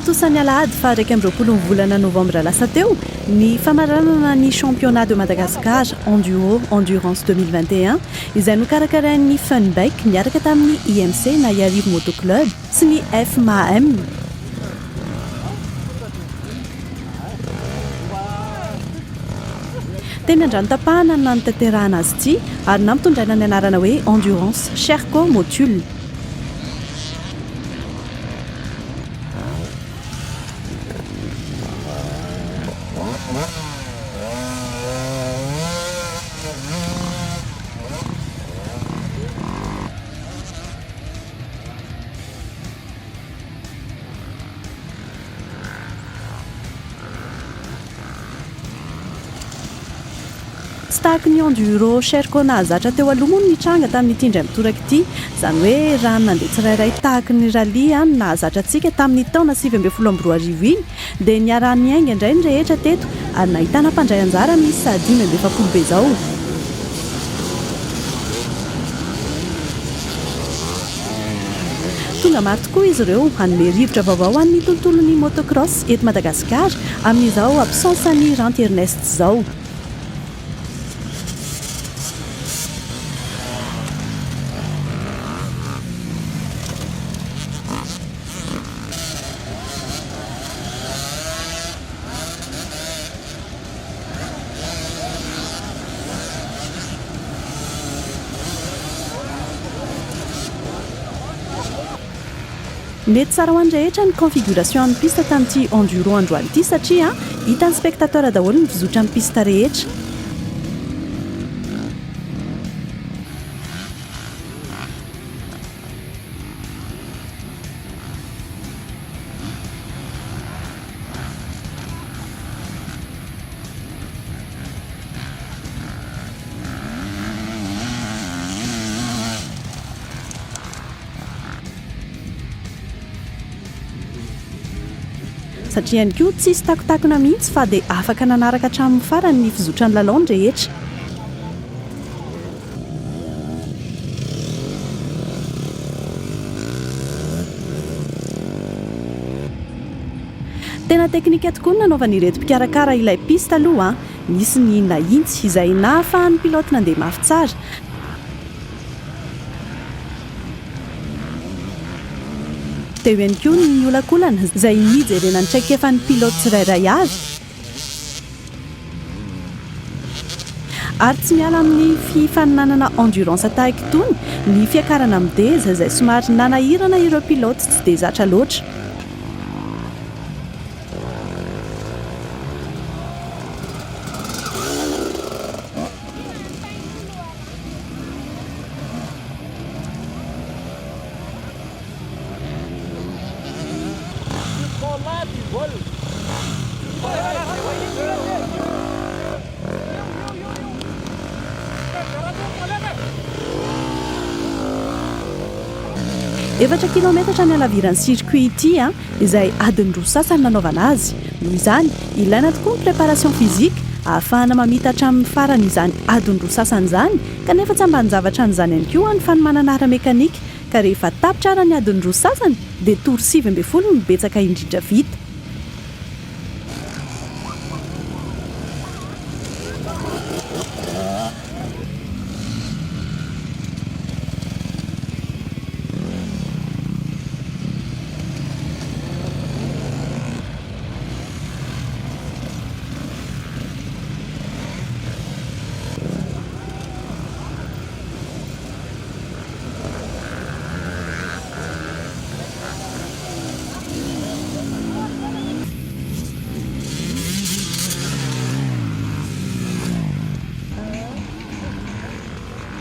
totosany alahady fa 20 volana novambra lasa teo ny famaranana ny championnat de Madagascar endurance 2021 izay nokarakarain'ny Funbike miaraka tamin'ny IMC na Iarivo Motoclub sy ny FMAM. Teny andrano-tapahana na nitanterahana azy ity ary nampitondraina ny anarana hoe endurance Sherco Motul. Tahaka ny enduro Sherco zatra teo aloha moa nitranga tamin'ity indray mitoraka ity, izany hoe raha nandeha tsirairay tahaka ny rally nahazatra antsika tamin'ny taona 2012 iny dia niarahany ainga indray ny rehetra teto ary nahitana mpandray anjara misy 570 be zao. Tonga maro tokoa izy ireo hanome rivotra vaovao an'ny tontolon'ny motocross eto Madagasikara amin'izao absence-ny Ranty Ernest zao. Mety tsara ho an'ny rehetra ny configuration ny piste tamin'ity enduro androany ity satria hitan'ny spectateur daholo ny fizotra amin'ny piste rehetra. Satria ihany koa tsisy takotakona mihitsy fa dia afaka nanaraka hatramin'ny farany ny fizotrany lalao ny rehetra. Tena teknika tokoa ny nanaovan'ireto mpikarakara ilay piste aloha. Nisy ny nahintsy izay nahafahan'ny pilote nandeha mafy tsara. Teo ihany koa ny miolakolana izay mijerena ny traikefan'ny pilote tsirairay avy. Ary tsy miala amin'ny fifaninanana endurance tahaka itony ny fiakarana mideza izay somary nanahirana ireo pilote tsy dia zatra loatra. Efatra kilometatra ny alaviran'ny circuit ity izay adiny roa sasany nanaovana azy. Noho izany ilaina tokoa ny préparation physique ahafahana mamita hatramin'ny farany izany adiny roa sasany izany, kanefa tsy ambany zavatra an'izany ihany koa ny fanomanana ara-mekanika ka rehefa tapitra ara ny adiny roa sasany dia tory 9 mibetsaka indrindra vita.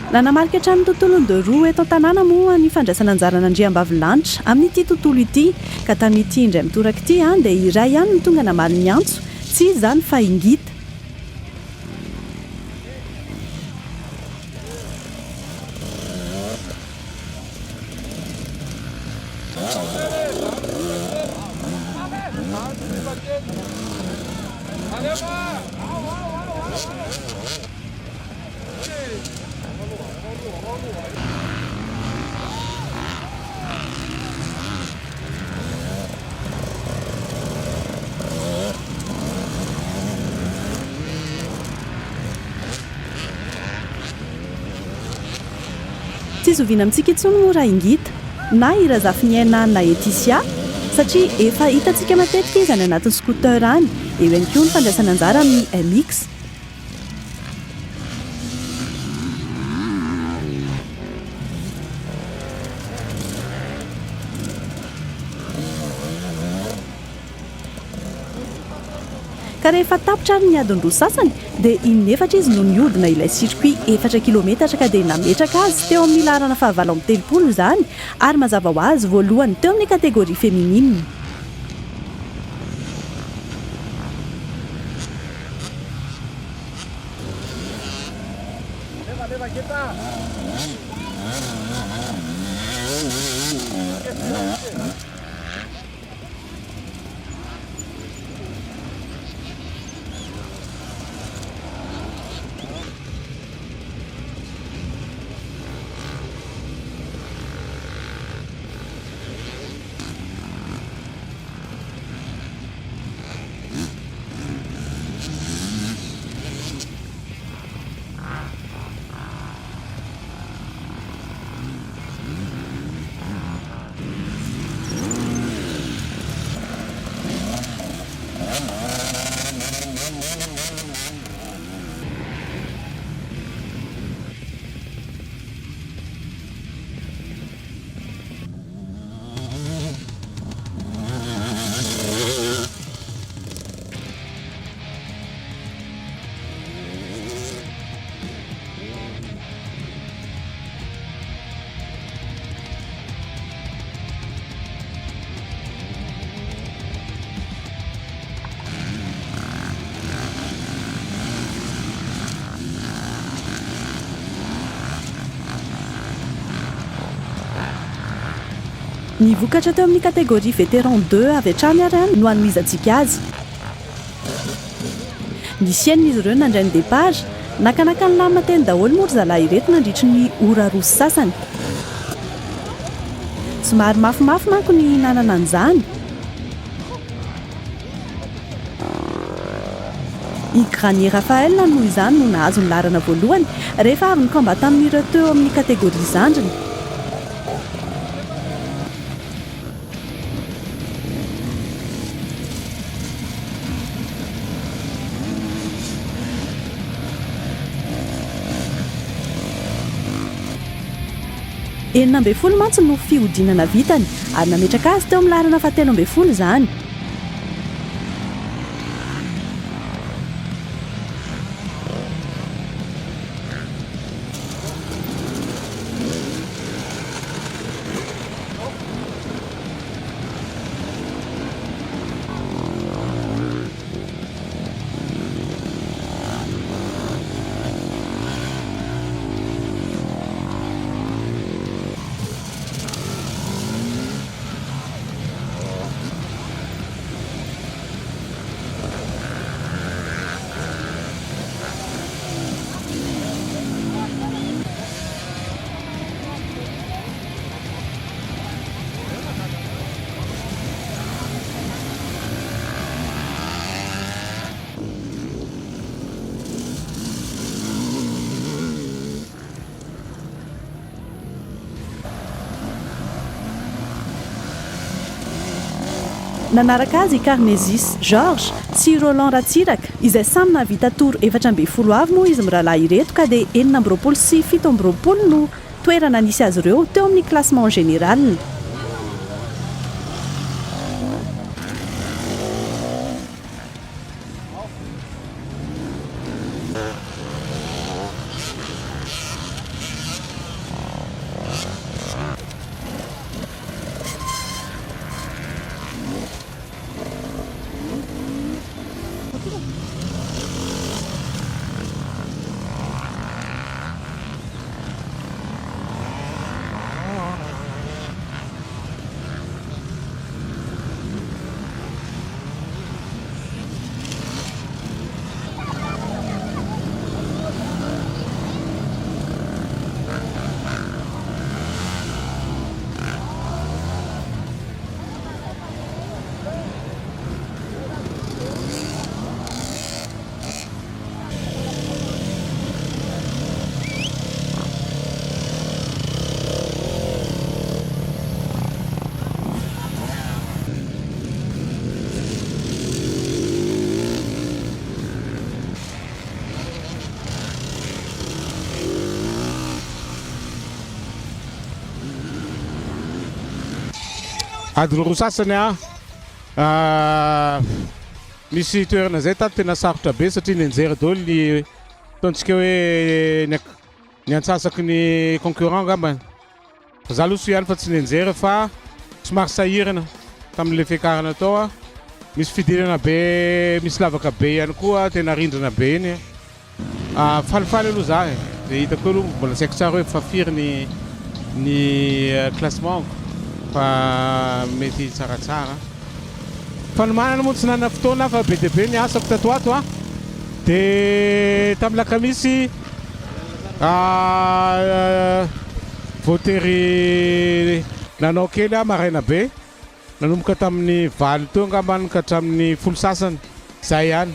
Nanamarika hatramin'ny tontolon'ny de roue eto an-tanàna moa ny fandraisana anjara n'Andriambavilanitra amin'ity tontolo ity, ka tamin'ity indray mitoraka ity dia iray ihany no tonga namaly ny antso, tsy izany fa ingita. tsy zoviana amintsika intsony moa raha ingita na irazafiniaina na etisia satria efa hitantsika matetika izy any anatin'ny scooter any eo ihany koa ny fandraisana anjara amin'ny mix. Ka rehefa tapitra ary ny adin-droa sasany dia inefatra izy no niodina ilay circuit 4 kilometatra ka dia nametraka azy teo amin'ny larana fahavalo amby telopolo izany ary mazava ho azy voalohany teo amin'ny kategoria féminine. Ny vokatra teo amin'ny kategoria vétéran 2 avy hatrany ary any no hanomezantsika azy. Nisy izy ireo nandray ny départ, nakanaka ny lamina teny daholo moa ry zalahy ireto nandritry ny ora roa sy sasany. Somary mafimafy manko ny hinanana an'izany. I Granier Raphaël no izany no nahazo ny larana voalohany rehefa avy ny combattant amin'ireo teo amin'ny kategoria zandriny. Enina amby folo mantsy no fihodinana vitany ary nametraka azy teo amin'ny larana fahatelo amby folo izany. Nanaraka azy Carnesis, Georges sy Roland Ratsiraka izay samy nahavita toro 4 avy moa izy mirahalahy ireto ka dia 9 sy 7 no toerana nisy azy ireo teo amin'ny classement général. adiny roa sasany misy toerana zay tato tena sarotra be satria nianjera daholo ny ataontsika hoe ny antsasaky ny concurrent ngambany fa za aloha so ihany fa tsy nianjera fa somary sahirana tamin'le fiakarana tao misy fidirana be misy lavaka be ihany koa tena rindrana be iny falifaly aloha za de hitako aloha mbola saiko tsara hoe fafiry ny classement fa mety tsaratsara fanomanana moa tsy nanana fotoana fa be dia be ny asako tato ato de tamin'ny lakamisy voatery nanao kely maraina be nanomboka tamin'ny valy teo angambany ka hatramin'ny folo sasany zay ihany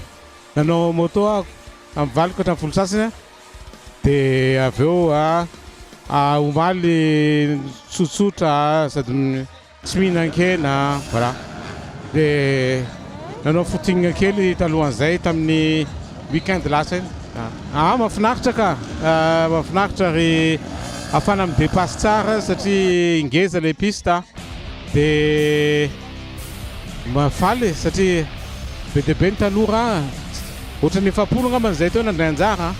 nanao moto amin'ny valy ka hatramin'ny folo sasany de avy eo omaly tsotsotra sady tsy mihinan-kena voilà de nanao footing kely talohan'izay tamin'ny weekend lasa iny mahafinaritra ka mahafinaritra ry afana midepasy tsara satria ingeza le piste de mafaly satria be dia be ny tanora ohatran'ny efapolo ngambany zay teo nandray anjara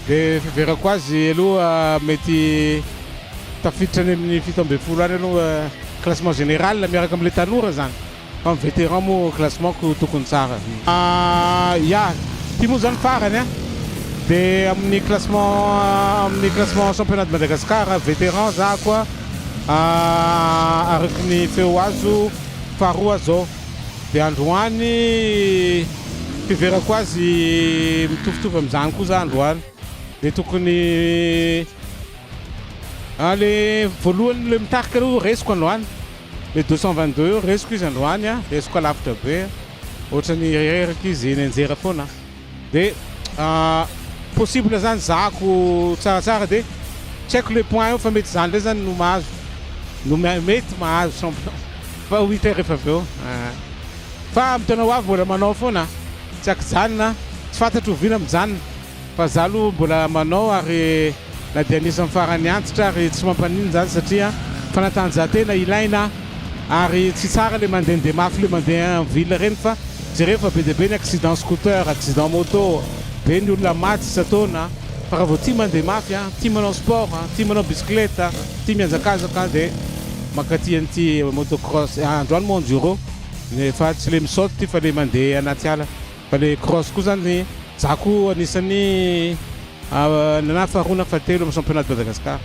de fiverako azy aloha mety tafiditra any amin'ny fito amby folo any aloha classement général miaraka am'le tanora zany fa ny vétéran moa classementko tokony tsara ya ty moa zany farany de amin'ny classement championnat de Madagascar vétéran za koa araky ny feo azo faharoa zao de androany fiverako azy mitovitovy am'izany koa za androany de tokony le voalohany le mitarika aloha resiko androany le 222 resiko izy androany resiko alavitra be ohatrany reraka izy nianjera foana de possible zany zako tsaratsara de tsy haiko le point fa mety zany le zany no mahazo no mety mahazo champion fa 8 heures efa aveo fa mitanao avy mbola manao foana tsy aky janona tsy fantatro ovina mijanona fa za aloha mbola manao ary na dia anisan'ny farany antitra ary tsy mampanino zany satria fanatanjahantena ilaina ary tsy tsara le mandeha mafy le mandeha en ville reny fa jereo fa be dia be ny accident scooter accident moto be ny olona maty satona fa raha vao tia mandeha mafy tia manao sport tia manao bicyclette tia mianjakazaka de makaty an'ity motocross androany mo enduro fa tsy le misaoty ty fa le mandeha anaty ala fa le cross koa zany zako anisan'ny nana faharona fahatelo amin'ny championnat de Madagascar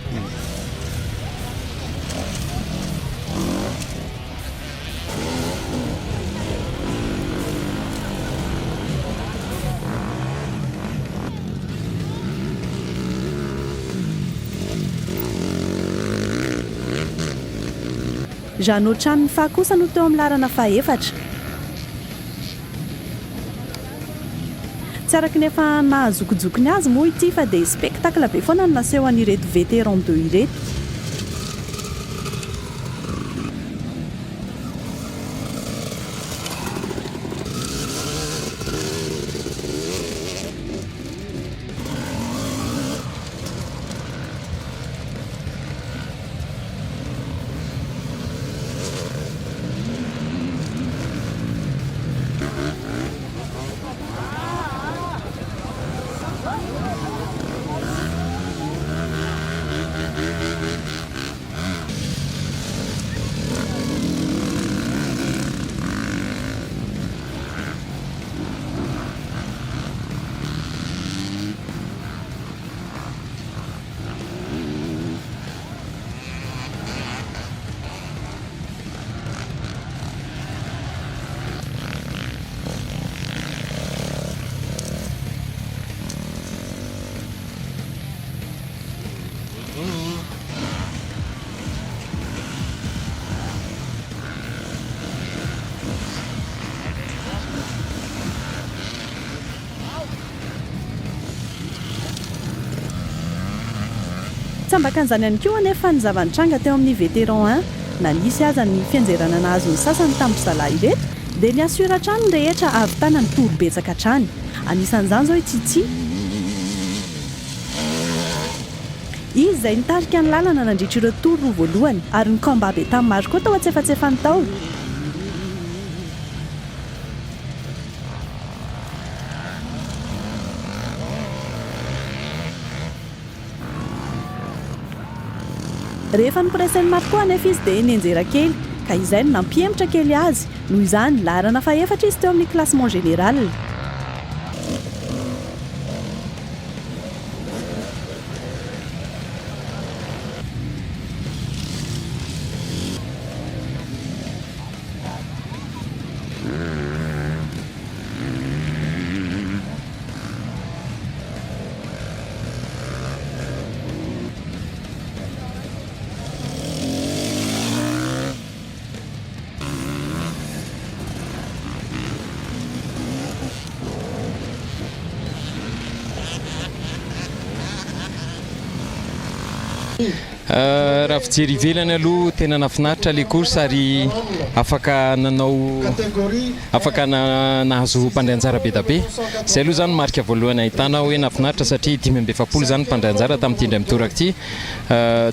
Jano Tran'ny fa kosa no teo amin'ny larana fahaefatra tsy araky nefa nahazokijokony azy moa ity fa dia spectacle be foana no naseho an'ireto vétéran 2 ireto sambakan'izany ihany koa anefa ny zavanitranga teo amin'ny vétéran 1 na nisy aza ny fianjerana anazy ny sasany tamin'ny zalahy ireto dia ny asura trano rehetra avy tana ny toro-betsaka hatrany anisan'izany zao itsitsy izy izay nitarika ny lalana nandritra ireo tory roa voalohany ary ny Kambaba tamin'ny koa tao atsefatsefany tao. Rehefa niporesen'ny maro koa anefa izy dia nianjera kely ka izay no nampiematra kely azy noho izany larana faefatra izy teo amin'ny classement général. Raha fijery ivelany aloha tena nafinaritra le course ary afaka nahazo mpandray anjara be da be. Izay aloha zany marika voalohany ahitana hoe nafinaritra satria 520 zany mpandray anjara tamin'ity indray mitoraka ity.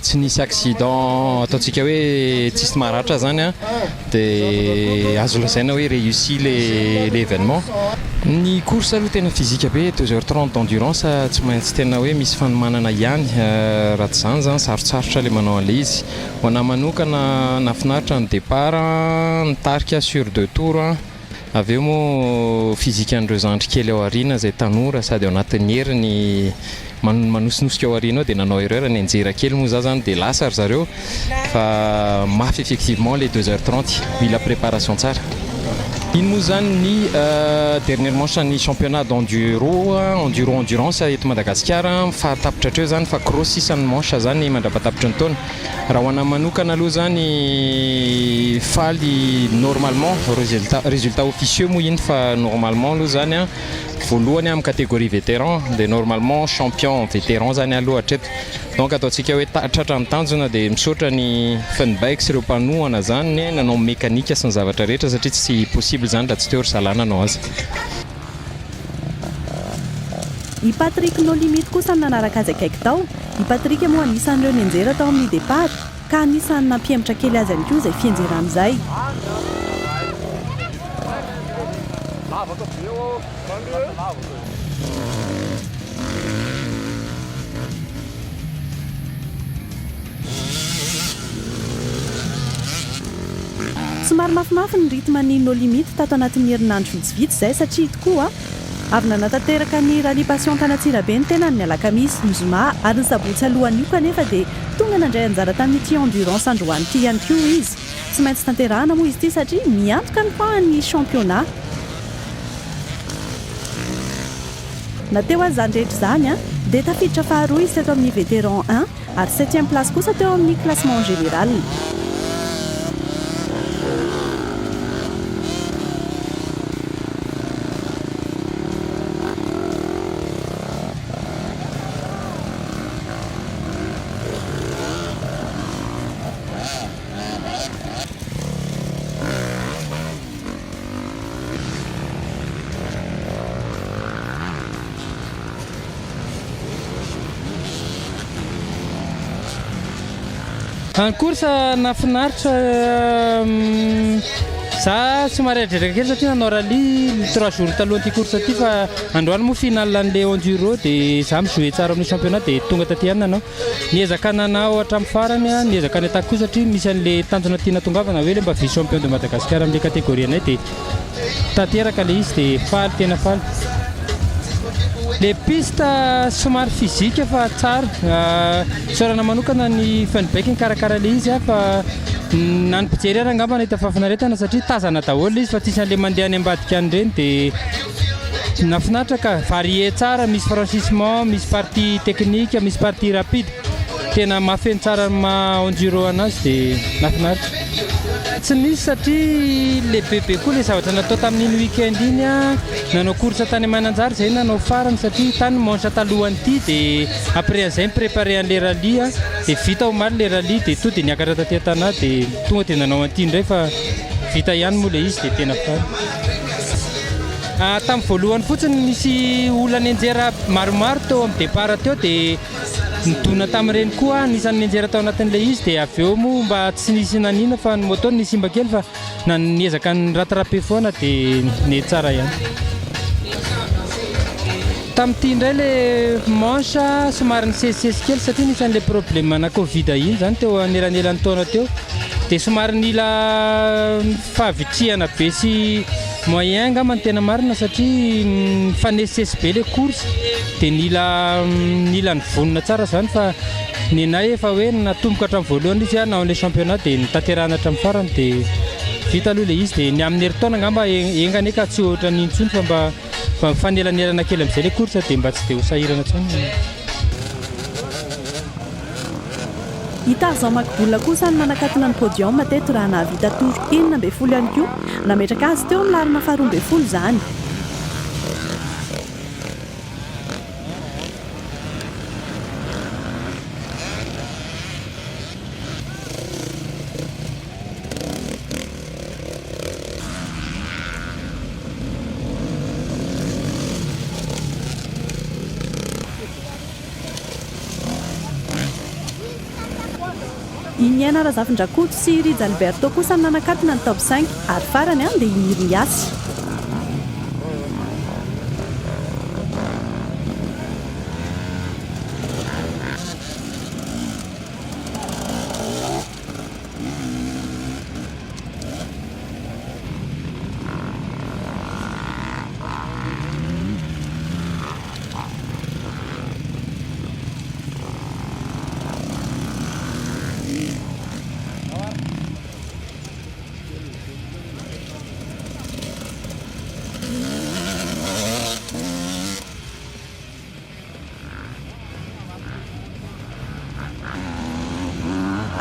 Tsy nisy accident ataontsika hoe tsisy maratra zany dia azo lazaina hoe réussi le événement. Ny course aloha tena physique be 2h30 d'endurance tsy maintsy tena hoe misy fanomanana ihany raha tsy zany zany sarotsarotra le manao an'le izy. Ho anahy manokana nafinaritra ny départ nitarika sur 2 tours avy eo moa physique an'ireo zandry kely ao aoriana izay tanora sady ao anatin'ny heriny manosinosika ao aoriana ao dia nanao erreur nianjera kely moa za zany dia lasa ry zareo fa mafy effectivement les 2h30 mila préparation tsara. Iny moa zany ny dernière manche ny championnat endurance eto Madagasikara fahatapitra hatreo zany fa cross isan'ny manche zany mandrapatapitra ny taona. Raha ho anahy manokana aloha zany faly normalement résultat officieux moa iny fa normalement aloha zany voalohany amin'ny catégorie vétéran dia normalement champion vétéran zany aloha hatreto. Donc ataontsika hoe tratra amin'ny tanjona dia misaotra ny Funbike sy ireo mpanohana zany nanao mécanique sy ny zavatra rehetra satria tsy possible zany raha tsy teo ry zalana anao azy. I Patrick No Limite kosa nanaraka azy akaiky tao. I Patrick moa anisan'ireo nianjera tao amin'ny départ ka anisan'ny nampiematra kely azy ihany koa izay fianjera amin'izay. Somary mafimafy ny rythme-ny No Limite tato anatin'ny herinandro vitsivitsy izay satria tokoa avy nanatanteraka ny Rally Passion Tanatsirabe ny tenany ny alakamisy ny zoma ary ny sabotsy alohan'io kanefa dia tonga nandray anjara tamin'ity endurance androany ity ihany koa izy. Tsy maintsy tanterahana moa izy ity satria miantoka ny fahany championnat. Nateo azy zany rehetra zany dia tafiditra faharoa izy teto amin'ny vétéran 1 ary 7e place kosa teo amin'ny classement général. Ny course nafinaritra za somary adreraka kely satria nanao rally 3 jours talohan'ity course ity fa androany moa final an'le enduro dia za mijoue tsara amin'ny championnat dia tonga taty ihany nanao. Niezaka nanao hatramin'ny farany niezaka ny atako koa satria misy an'le tanjona tiana tongavana hoe le mba vice champion de Madagascar amin'le catégorie anay dia tanteraka le izy dia faly tena faly. Les pistes somary physique fa tsara sorana manokana ny Funbike karakara le izy fa na ny mpijery ary angamba nahita fahafinaretana satria tazana daholo izy fa tsisy an'le mandeha any ambadika any ireny dia nafinaritra ka varié tsara, misy franchissement, misy partie technique, misy partie rapide, tena mafeny tsara ma-enduro anazy dia nafinaritra. Tsy nisy satria le bebe koa le zavatra natao tamin'iny week-end iny nanao course tany Mananjary izay nanao farany satria tany manche talohany ity dia après an'izay préparé an'le rally dia vita omaly le rally dia to dia niakatra taty an-tanà dia tonga dia nanao an'ity indray fa vita ihany moa le izy dia tena faly. Tamin'ny voalohany fotsiny nisy olona nianjera maromaro teo amin'ny départ teo dia nitona tamin'ireny koa nisan'ny anjera tao anatin'ilay izy dia avy eo moa mba tsy nisy nanina fa ny moto ny simba kely fa na niezaka ny rattrape foana dia ny tsara ihany. Tamin'ity indray le manche somary nisesisesy kely satria nisan'ilay problème na covid iny zany teo anelanelany taona teo dia somary nila fahavitrihana be sy moyen angamba ny tena marina satria mifanesisesy be le course dia nila ny vonona tsara zany fa ny anay efa hoe natomboka hatramin'ny voalohany izy na le championnat dia nitanterahana hatramin'ny farany dia vita aloha le izy dia ny amin'ny herintaona angamba engany ka tsy ohatra nintsony fa mba mifanelanelana kely amin'izay le course dia mba tsy dia ho sahirana tsony. I Tarzan Makibolina kosa ny manakatona ny podium teto raha nahavita toro 12 ihany koa nametraka azy teo amin'ny larina 12 zany. Iniana Razafindrakoto sy Rids Alberto kosa ny nanakatona ny top 5 ary farany dia Iniry Niasy.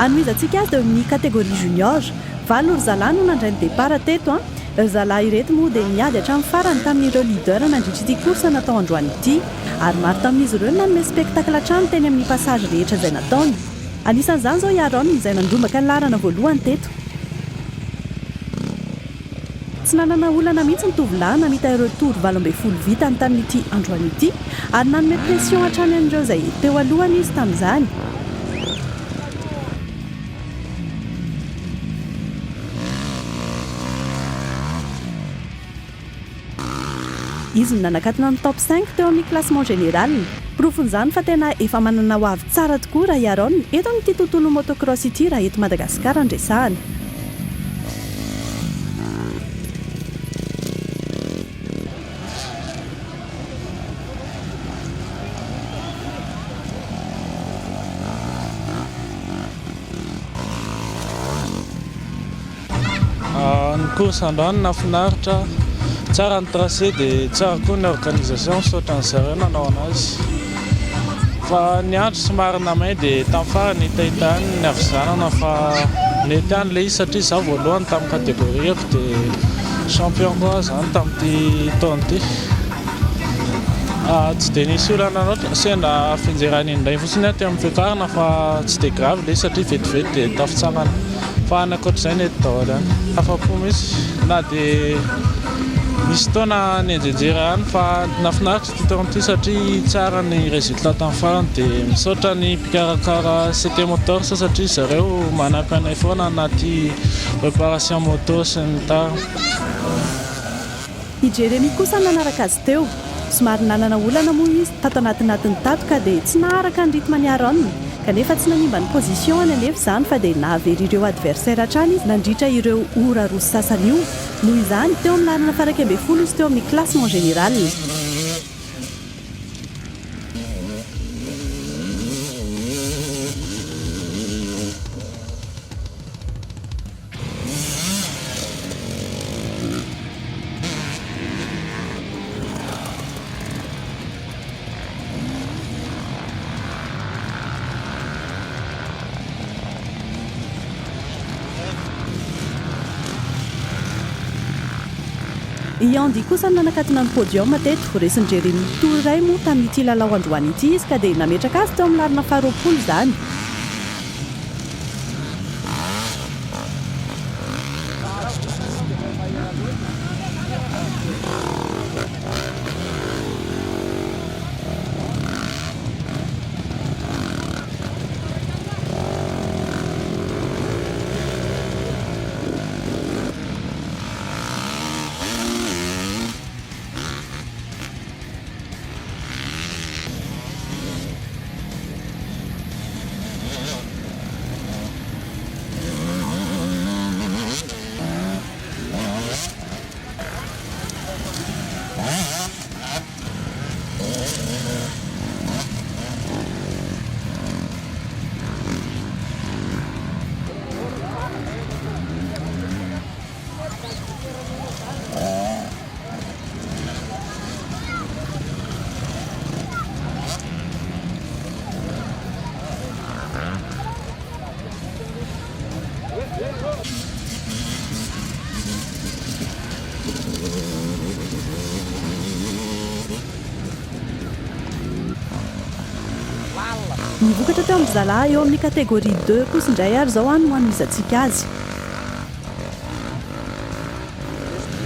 Anoizantsika azy dia amin'ny catégorie junior, valo ry zalahy no nandray ny départ teto. Ry zalahy ireto moa dia niady hatramin'ny farany tamin'ireo leader nandritra ity course natao androany ity ary maro tamin'izy ireo nanome spectacle hatrany teny amin'ny passage rehetra izay nataony. Anisan'izany izao Yaron izay nandrombaka ny larana voalohany teto. Tsy nanana olana mihitsy ny tovolahy namita ireo tour 12 vita ny tamin'ity androany ity ary nanome pression hatrany amin'ireo izay teo alohany izy tamin'izany. Izy no nanakatona ny top 5 teo amin'ny classement général. Profon'izany fa tena efa manana ho avy tsara tokoa raha Yaron eto amin'ity tontolo motocross ity raha eto Madagasikara andresahany. Ny course androany nafinaritra tsara ny tracé dia tsara koa ny organisation saotra ny zareo nanao anazy fa ny andro somary namay dia tamin'ny farany hitahitahany ny avizanana fa nety any le izy satria izaho voalohany tamin'ny catégoriako dia champion koa zany tamin'ity taona ity tsy dia nisy olana loatra sendra finjerany indray fotsiny aty amin'ny fiakarana fa tsy dia grave le izy satria vetivety dia tafitsangana fa ny ankoatr'izay nety daholo any afa-po misy na dia misy taona ny enjenjera ihany fa nafinaritra ity taona ity satria tsara ny résultat tamin'ny farany dia misaotra ny mpikarakara CT Motors satria zareo manampy anay foana anaty préparation moto sy ny tara. I Jeremy kosa nanaraka azy teo. Somary nanana olana moa izy tato anatin'ny tatoka dia tsy naharaka ny rythme-ny Yaron kanefa tsy nanimba ny position any anefa izany fa dia nahavery ireo adversaire hatrany izy nandritra ireo ora roa sy sasany io noho izany teo amin'ny larina 12 izy teo amin'ny classement général. I Andy kosa ny nanakatona ny podium teto voresin'ny Jeremy Touray moa tamin'ity lalao androany ity izy ka dia nametraka azy teo amin'ny larina 20 izany. vokatra teo amin'ny zalahy eo amin'ny kategoria 2 kosa indray ary zao no anoizatsika azy.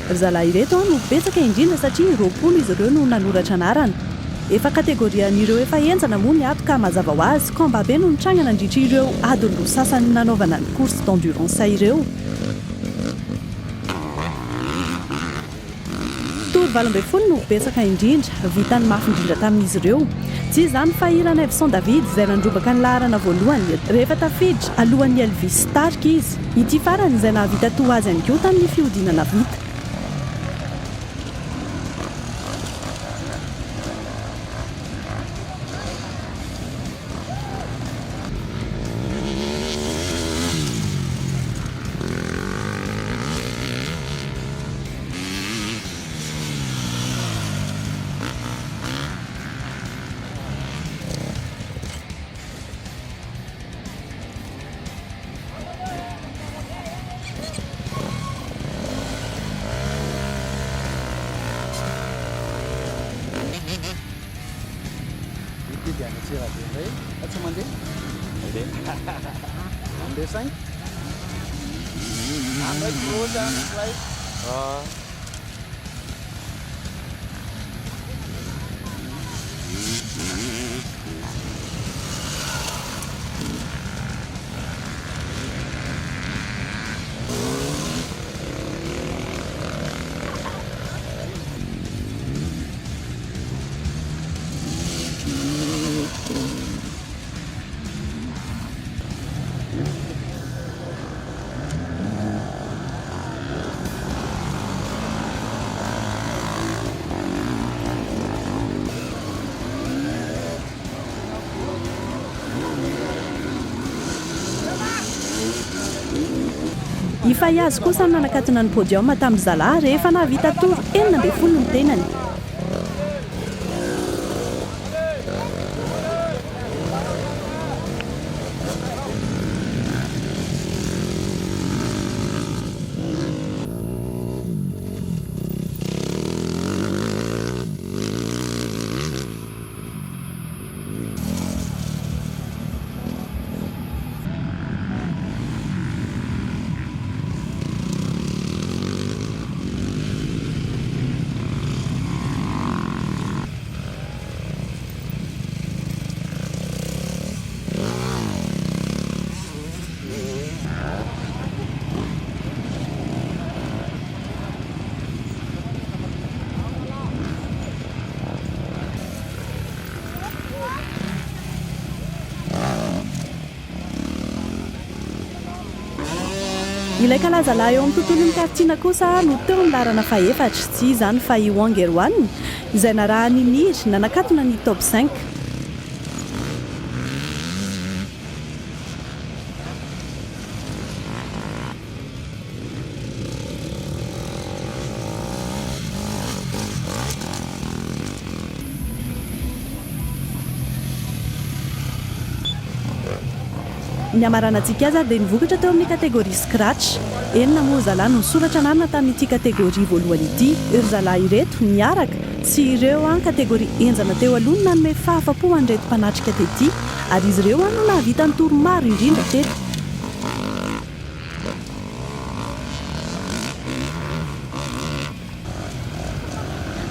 Ry zalahy ireto no betsaka indrindra satria 20 izy ireo no nanoratra anarana. Efa kategorian'ireo efa enjana moa ny ato ka mazava ho azy combat be no nitrangana andritra ireo adiny roa sasany nanaovana ny course d'endurance ireo. Tory 20 no betsaka indrindra vitany mafy indrindra tamin'izy ireo. Tsy izany fa Iran Evson David izay nandrobaka ny laharana voalohany rehefa tafiditra alohan'ny Elvis Stark izy. Ity farany izay nahavita toa azy ihany koa tamin'ny fihodinana vita. Ifay azy kosa nanakatona ny podium tamin'ny zalahy rehefa nahavita toro 40 ny tenany. Ilay kalazalahy eo amin'ny tontolon'ny kartiana kosa no teo ny larana faefatra, tsy izany fa i Wang Erwan izay narahany niry nanakatona ny top 5. Ny amaranantsika azy dia nivokatra teo amin'ny kategoria scratch. Enina moa zalahy no nisoratra anarana tamin'ity kategoria voalohany ity. Ireo zalahy ireto niaraka sy ireo kategoria enjana teo aloha nanome fahafapo an'ireto mpanatrika tety ary izy ireo no nahavita ny toro maro indrindra teto.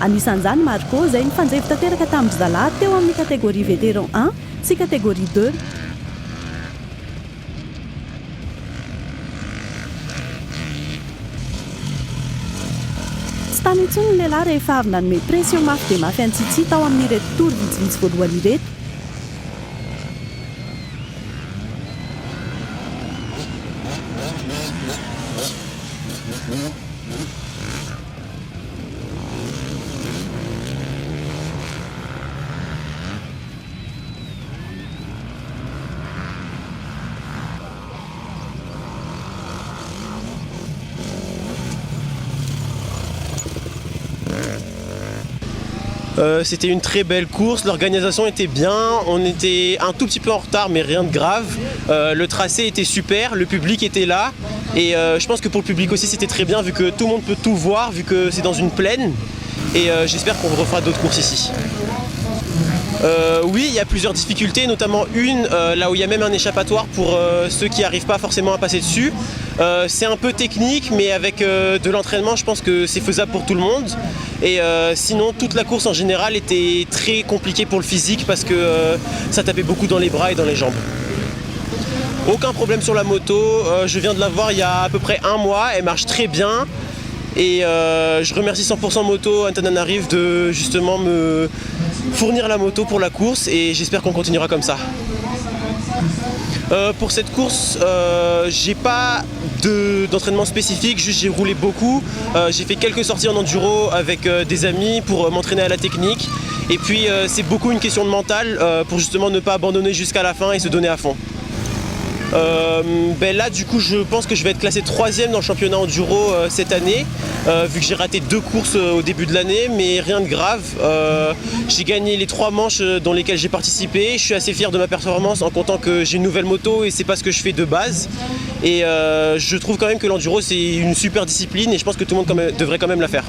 Anisan'izany Marco izay nifanjevy tanteraka tamin'ny zalahy teo amin'ny kategoria vétéran 1 sy kategoria 2. Tany intsony ny lehilahy rehefa avy nanome pression mafy dia mafy antsitsy tao amin'ireto toro vitsivitsy voalohany ireto. C'était une très belle course, l'organisation était bien, on était un tout petit peu en retard mais rien de grave. Le tracé était super, le public était là et je pense que pour le public aussi c'était très bien vu que tout le monde peut tout voir, vu que c'est dans une plaine et j'espère qu'on refera d'autres courses ici. Oui, il y a plusieurs difficultés, notamment une là où il y a même un échappatoire pour ceux qui n'arrivent pas forcément à passer dessus. C'est un peu technique, mais avec de l'entraînement, je pense que c'est faisable pour tout le monde. Et sinon, toute la course en général était très compliquée pour le physique parce que ça tapait beaucoup dans les bras et dans les jambes. Aucun problème sur la moto, je viens de la voir il y a à peu près un mois, elle marche très bien. Et je remercie 100% Moto Antananarive de justement me fournir la moto pour la course et j'espère qu'on continuera comme ça. Pour cette course, j'ai pas d'entraînement spécifique, juste j'ai roulé beaucoup. J'ai fait quelques sorties en enduro avec des amis pour m'entraîner à la technique. Et puis c'est beaucoup une question de mental pour justement ne pas abandonner jusqu'à la fin et se donner à fond. Là du coup je pense que je vais être classé 3e dans le championnat enduro cette année vu que j'ai raté 2 courses au début de l'année, mais rien de grave. J'ai gagné les 3 manches dans lesquelles j'ai participé. Je suis assez fier de ma performance en comptant que j'ai une nouvelle moto et c'est pas ce que je fais de base. Et je trouve quand même que l'enduro c'est une super discipline et je pense que tout le monde devrait quand même la faire.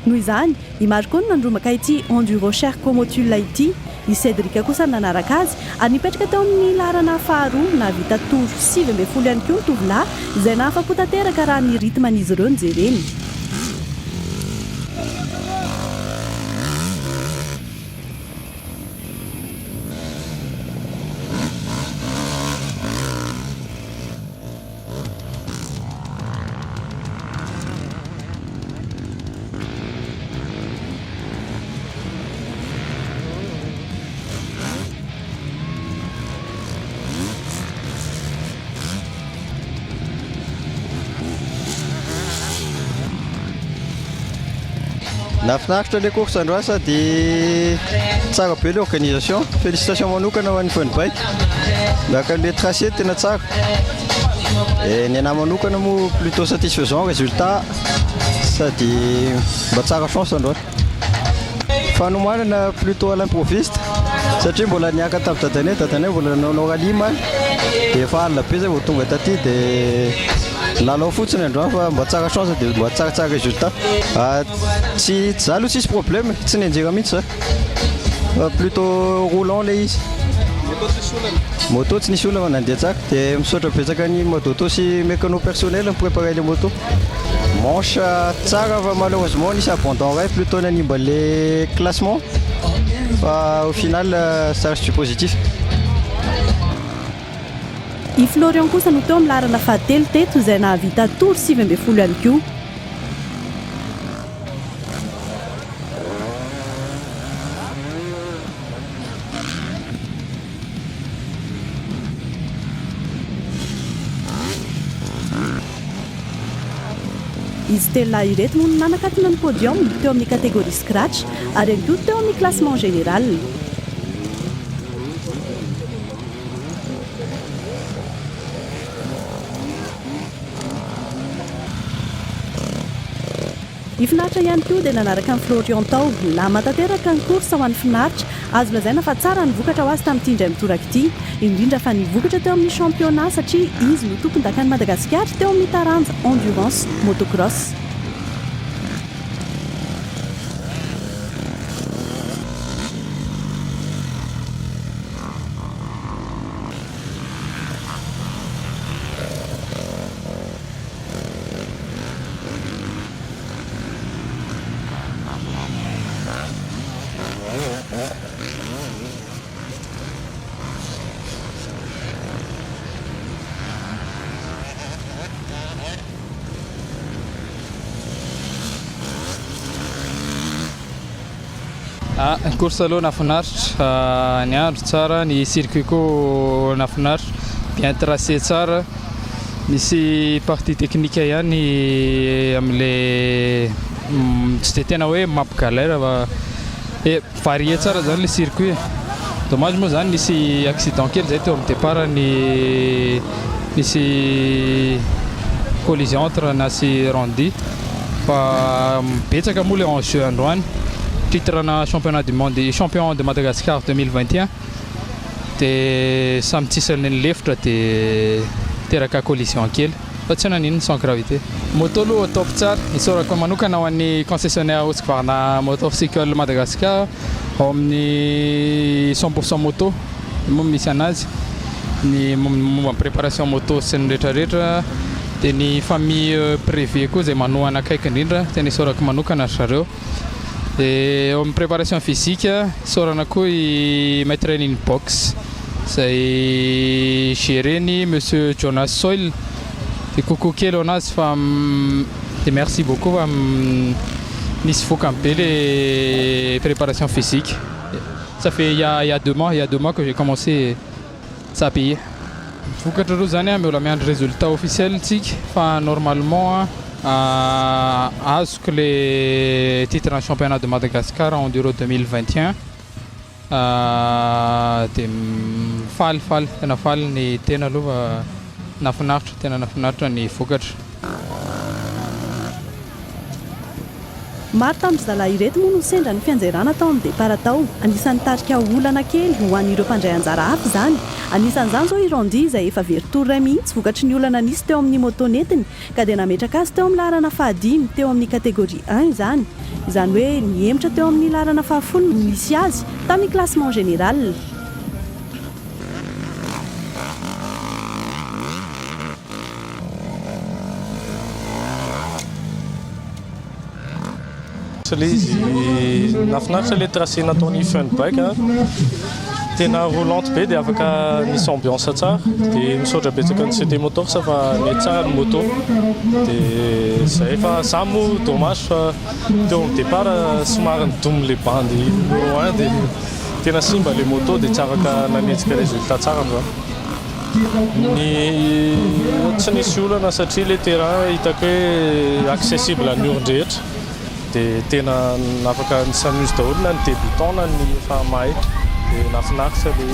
Noho izany imary koa no nandromaka ity enduro cher comotule ity i Cédric kosa nanaraka azy ary nipetraka teo amin'ny larana faharoa navita toro 7 ihany koa tovolahy izay nahafapo tanteraka raha ny rythman'izy ireo nijereny. Nafinaritra le course androany sady tsara be le organisation. Félicitations manokana ho an'ny Fun Bike. Miaraka le tracé tena tsara. Et ny anahy manokana moa plutôt satisfaisant résultat sady mba tsara chance androany. Fanomanana plutôt à l'improviste satria mbola niaka tamin'ny dadanay mbola nanao rallye maly dia efa alina be zay vao tonga taty dia lalao fotsiny androany fa mba tsara chance dia mba tsaratsara résultat. Tsy za aloha tsisy problème, tsy nenjera mihitsy za, plutôt roulant le izy. Moto tsy nisy olona nandeha tsara dia misaotra betsaka ny mode auto sy mécano personnel mipréparer le moto. Manche tsara fa malheureusement nisy abandon ray plutôt nanimba le classement fa au final ça reste positif. I Florian kosa no teo amin'ny larana fahatelo teto izay nahavita toro 7 ihany koa. Izy telo ireto no nanakatona ny podium teo amin'ny catégorie scratch ary ihany koa teo amin'ny classement général. I finaritra ihany koa dia nanaraka ny Florian tao lama tanteraka ny course ho an'ny finaritra. Azo lazaina fa tsara ny vokatra ho azy tamin'ity indray mitoraka ity, indrindra fa ny vokatra teo amin'ny championnat satria izy no tompon-dakan'i Madagasikara teo amin'ny taranja endurance motocross. Ny course aloha nafinaritra, ny andro tsara, ny circuit koa nafinaritra, bien tracé tsara, misy partie technique ihany amin'le tsy dia tena hoe mampigalère fa varié tsara zany le circuit. Dommage moa zany nisy accident kely zay teo amin'ny départ nisy collision entre Nasy Randy fa betsaka moa le enjeu androany. Titre na championnat du monde et champion de Madagascar 2021 dia samy tsisany ny lefitra dia teraka collision kely fa tsy nanino sans gravité. Moto aloha ataoko tsara isorako manokana ho an'ny concessionnaire Husqvarna motorcycle Madagascar ao amin'ny 100% moto moa misy anazy ny momba préparation moto sy ny rehetrarehetra dia ny famille privé koa izay manohana akaiky indrindra tena isorako manokana zareo. Dia eo amin'ny préparation physique isorana koa i maître in box izay géreny monsieur Jonas Soil. Dia coucou kely anazy fa dia merci beaucoup fa nisy fokany be les préparations physiques. Ça fait il y a 2 mois que j'ai commencé ça a payé. Vokatra roa zany mbola miandry résultat officiel tsika fa normalement azoko le titre en championnat de Madagascar en enduro 2021. Dia faly tena faly ny tena aloha nafinaritra tena nafinaritra ny vokatra. Maro tamin'ny zalahy ireto moa no sendra ny fianjairana tao amin'ny départ tao. Anisan'ny tarika olana kely ho an'ireo mpandray anjara hafa izany. Anisan'izany izao i Rondi izay efa very toro iray mihitsy vokatry ny olana nisy teo amin'ny moto netiny ka dia nametraka azy teo amin'ny laharana fahadimy teo amin'ny catégorie 1 izany. Izany hoe niemitra teo amin'ny laharana fahafolo no misy azy tamin'ny classement général. Izy nafinaritra le tracé nataony Funbike tena roulante be dia afaka misy ambiance tsara dia misaotra betsaka ny CT motor fa mety tsara ny moto dia zay fa za moa dommage fa teo amin'ny départ somary nidomy le bandy numéro 1 dia tena simba le moto dia tsara ka nanetsika résultat tsara androany. Tsy nisy olana satria le terrain hitako hoe accessible amin'ny olon-drehetra dia tena afaka ny s'amuse daholo na ny débutant na ny efa mahay dia nafinaritra le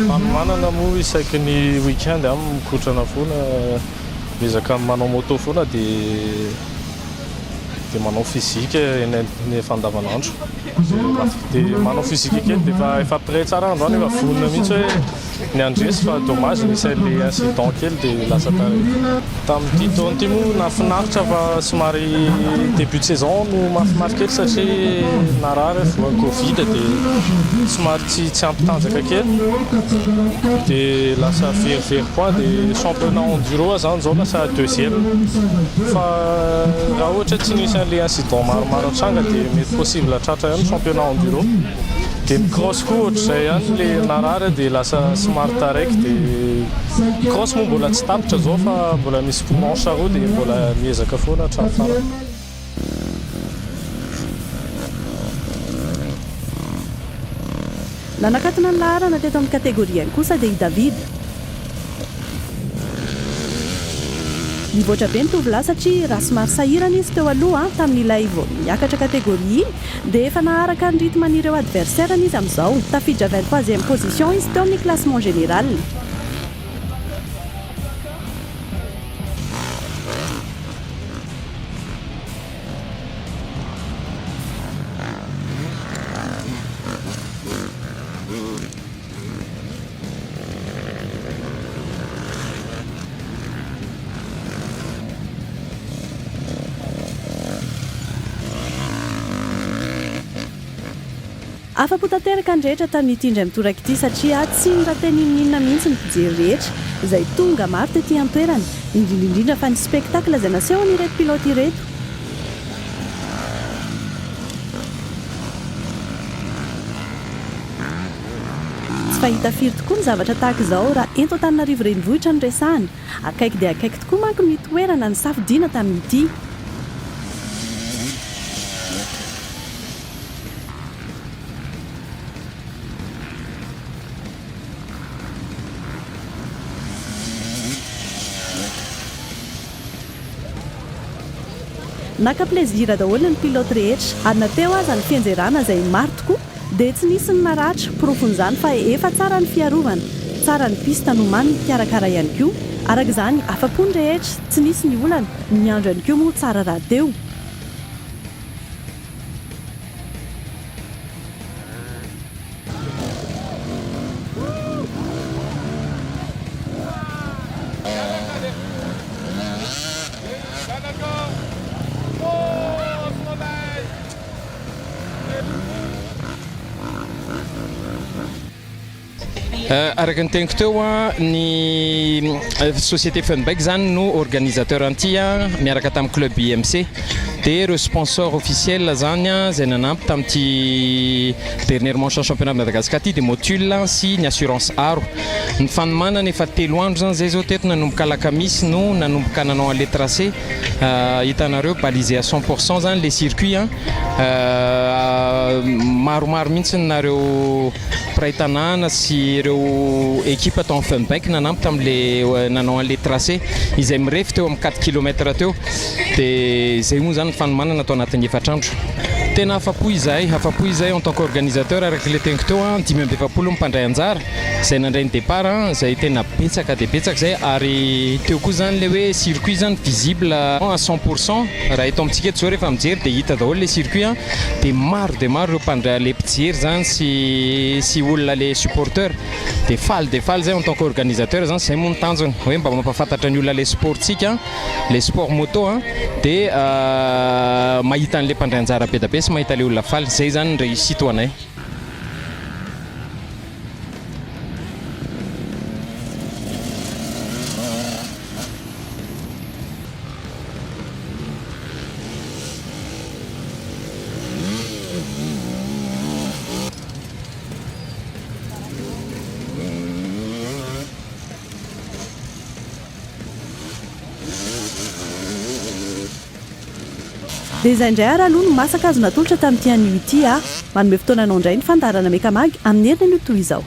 manomanana moa isaiky ny weekend mikotrana foana miezaka manao moto foana dia manao physique ny efa andavanandro dia manao physique kely dia efa prêt tsara androany efa vonona mihitsy hoe ny andresy fa dommage nisy le incident kely dia lasa tamin'ity taona ity moa nafinaritra fa somary début de saison no mafimafy kely satria narary voa covid dia somary tsy ampitanjaka kely dia lasa very point dia championnat enduro zany zao lasa 2e fa raha ohatra tsy nisy an'le incident maromaro antranga dia mety possible hatratra ihany championnat enduro dia cross koa ohatr'izay ihany le narary dia lasa somary taraiky dia cross moa mbola tsy tapitra zao fa mbola misy manche roa dia mbola miezaka foana hatrany farany. Nanakatona ny laharana teto amin'ny catégorie kosa dia i David. Nivoatra be ny tovolahy satria raha somary sahirana izy teo aloha tamin'ilay vao niakatra catégorie dia efa naharaka ny rythme-n'ireo adversaire izy amin'izao. Tafiditra 23e position izy teo amin'ny classement général. Afa-po tanteraka ny rehetra tamin'ity indray mitoraka ity satria tsy rateninina mihitsy ny mpijery rehetra izay tonga maro tetỳ an-toerana indrindrindrindra fa ny spectacle izay nasehon'ireto pilote ireto. Tsy fahita firy tokoa ny zavatra tahaka izao raha ento Antananarivo renivohitra no resahana. Akaiky dia akaiky tokoa manko ny toerana ny safidiana tamin'ity. Naka plaisir daholo ny pilote rehetra ary nateo aza ny fianjairana izay maro tokoa dia tsy nisy ny naratra profon'izany fa efa tsara ny fiarovana, tsara ny pista nomany ny mpiarakara ihany koa. Araka izany afa-po ny rehetra tsy nisy ny olana, ny andro ihany koa moa tsara raha teo. araka ny teniko teo a ny société Funbike zany no organisateur anty a miaraka tamin'ny club IMC dia ireo sponsor officiel zany a zay nanampy tamin'ity dernier manche championnat de Madagascar ty dia Motul sy ny assurance aro ny fanomanana efa 3 andro zany zay zao teto nanomboka alakamisy no nanomboka nanao an'le tracé hitanareo balisé à 100% zany le circuit a maromaro mihitsy nareo mpiray tanàna sy ireo équipe atao Funbike nanampy tamin'le nanao an'le tracé izay mirefy teo amin'ny 4 km teo dia zay moa zany fanomanana atao anatin'ny 4 andro tena afapo izahay en tant qu'organisateur araka le teniko teo a 520 mpandray anjara zay nandray ny départ zay tena betsaka dia betsaka zay ary teo koa zany le hoe circuit zany visible à 100% raha eto amintsika eto zao rehefa mijery dia hita daholo le circuit dia maro ireo mpandray le mpijery zany sy olona le supporteur dia faly zay en tant qu'organisateur zany zay moa nitanjona hoe mba mampafantatra ny olona le sportsika le sport moto dia mahita an'le mpandray anjara be da be sy mahita le olona faly zay zany ny réussite ho anay. dia izay indray ary aloha no masaka azo natolotra tamin'ity anio ity manome fotoana anao indray ny fandarana mekamagy amin'ny herinany toy izao.